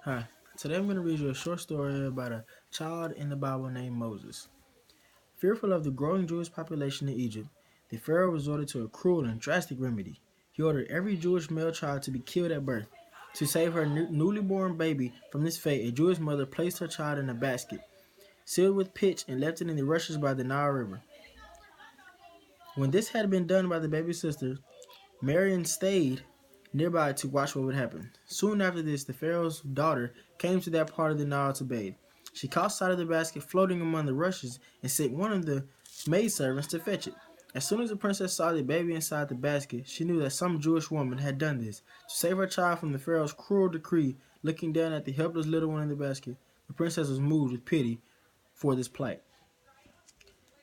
Hi, today I'm going to read you a short story about a child in the Bible named Moses. Fearful of the growing Jewish population in Egypt, the Pharaoh resorted to a cruel and drastic remedy. He ordered every Jewish male child to be killed at birth. To save her newly born baby from this fate, a Jewish mother placed her child in a basket, sealed with pitch, and left it in the rushes by the Nile River. When this had been done by the baby's sister, Marion stayed nearby to watch what would happen. Soon after this, the Pharaoh's daughter came to that part of the Nile to bathe. She caught sight of the basket floating among the rushes and sent one of the maidservants to fetch it. As soon as the princess saw the baby inside the basket, she knew that some Jewish woman had done this. To save her child from the Pharaoh's cruel decree, looking down at the helpless little one in the basket, the princess was moved with pity for this plight.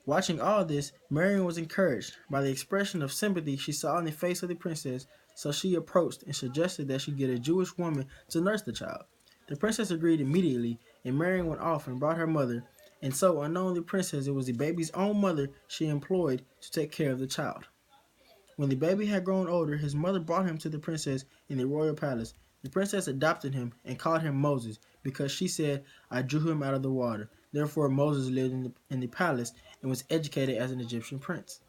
Watching all this, Marion was encouraged by the expression of sympathy she saw in the face of the princess, so she approached and suggested that she get a Jewish woman to nurse the child. The princess agreed immediately, and Marion went off and brought her mother, and so, unknowing the princess, it was the baby's own mother she employed to take care of the child. When the baby had grown older, his mother brought him to the princess in the royal palace. The princess adopted him and called him Moses because she said, I drew him out of the water. Therefore, Moses lived in the palace and was educated as an Egyptian prince.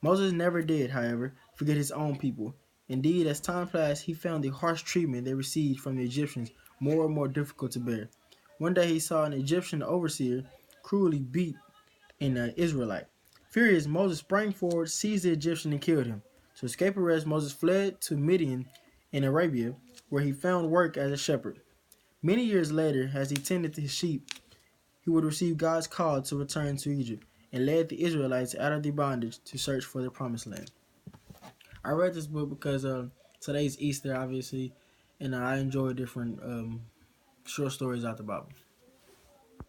Moses never did, however, forget his own people. Indeed, as time passed, he found the harsh treatment they received from the Egyptians more and more difficult to bear. One day he saw an Egyptian overseer cruelly beat an Israelite. Furious, Moses sprang forward, seized the Egyptian, and killed him. To escape arrest, Moses fled to Midian in Arabia, where he found work as a shepherd. Many years later, as he tended his sheep, he would receive God's call to return to Egypt and led the Israelites out of the bondage to search for the promised land. I read this book because today's Easter, obviously, and I enjoy different short stories out the Bible.